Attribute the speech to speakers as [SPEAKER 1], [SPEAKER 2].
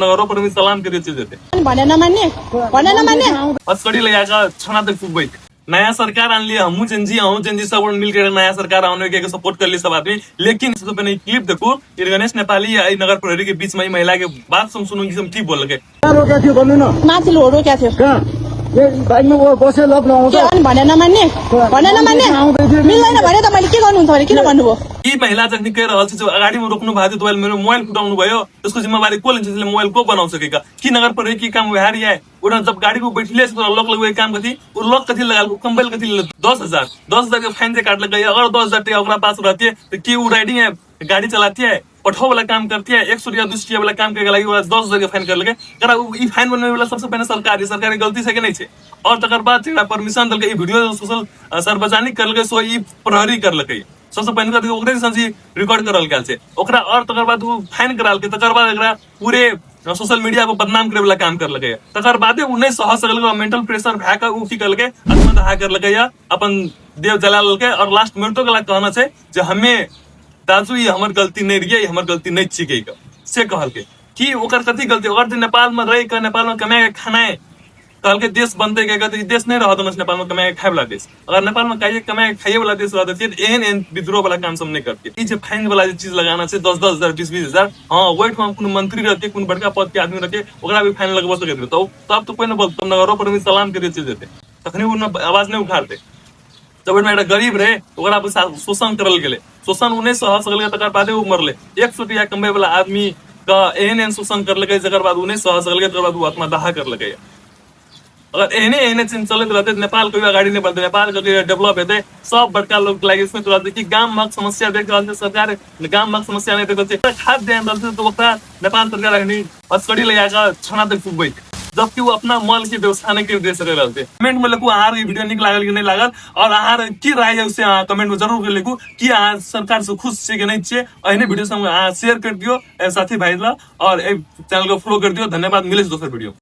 [SPEAKER 1] नगर पर सलाम के चीज देते अस्कड़ी लगाएगा छना तक फूक नया सरकार आन लिया हमू चेंजी सब मिलकर नया सरकार आने के सपोर्ट कर ली सब आदमी। लेकिन सबसे पहले क्लिप देखो गणेश नेपाली नगर प्रहरी के बीच में महिला के बात सुनूंगी सब ठीक बोल गए
[SPEAKER 2] बाइक में वो बसे लप
[SPEAKER 1] यी महिला चाहिँ निकै रहल छ जो अगाडि में रोक्नु भएको थियो तपाईले मेरो मोबाइल फुटाउनु भयो त्यसको जिम्मेवारी को लिन्छ त्यसले मोबाइल को बनाउन सकेका कि नगर प्रहरी की काम बिहार है उड़ा जब गाड़ी को बैठले लॉक लगवे काम कथी वो लॉक कथी लगा कंबल कथी 10,000 के फाइन से काट लग गई। अगर 10,000 टका ओकरा पास रहती है तो की वो राइडिंग है गाड़ी चलाती है पठाओ वाला काम करती है 100 रुपया 200 वाला काम के लगी 10,000 के फाइन कर लगे फाइन बनने वाला सबसे पहले सरकारी गलती से नहीं है। और तकर बाद परमिशन दल के वीडियो सोशल सार्वजनिक कर लगे सो प्रहरी कर लगे सबसे पहले कथी ओकरे संजी रिकॉर्ड करल गेल छै ओकरा और तकर बाद वो फाइन कराल के तकर बाद एकरा पूरे सोशल मीडिया को बदनाम करे वाला काम कर लगे। तकर बादे उ नहीं सह सकल मेंटल प्रेशर भए के उ की कर लगे आत्मदाह कर लगे या अपन देव जला लगे। और लास्ट में तो गला कहना छै जे हमें दाजू ये हमर गलती नहीं रही हमर गलती नहीं छिके से कहल के कि ओकर कथी गलती ओकर नेपाल में रह के नेपाल में कमाए के खाना कहल के देश बनते के देश नहीं रहत नेपाल में कमाए खाए वाला देश अगर नेपाल में कमाए खाए वाला देश रहते एहन विद्रोह वाला काम सब नहीं करते फाइन वाला चीज लगाना है 10,000 20,000 हाँ वेट में मंत्री रहते कोई बड़का पद के आदमी रहते ओकरा भी फाइन लगवा सकते तो अब तो कोई ना बोलते नगरों पर सलाम के चीज देते तखनी आवाज नहीं उखाड़ते। जब एक गरीब रहे ओकरा पर शोषण करल गेले शोषण उन्हें सह सकल तकर बादे उ मरले 100 रुपया कमाए वाला आदमी का एहन शोषण कर लगे जकर बाद उन्हें सह सकल तकर बाद आत्मदाह कर लगे। अगर एहने चीज चलते रहते नेपाल कोई अगाडि नहीं बढ़ते नेपाल डेवलप हेते सब बड़का लोग लागे इसमें तो कि गांव में समस्या देख रहल सरकार गांव में समस्या नहीं देखते खाद ध्यान रहते तो ओकरा नेपाल सरकार अस्कड़ी लगाकर छना तक फूकबै जबकि वो अपना मॉल की व्यवस्था नहीं दे सके रहते। कमेंट में लिखू आहार वीडियो निक लागल कि नहीं लागल और आहार की राय है उसे कमेंट में जरूर लिखू कि आहार सरकार से खुश छे कि नहीं छे। एहने वीडियो से शेयर कर दियो साथी भाई और चैनल को फॉलो कर दियो। धन्यवाद मिले दोसर वीडियो।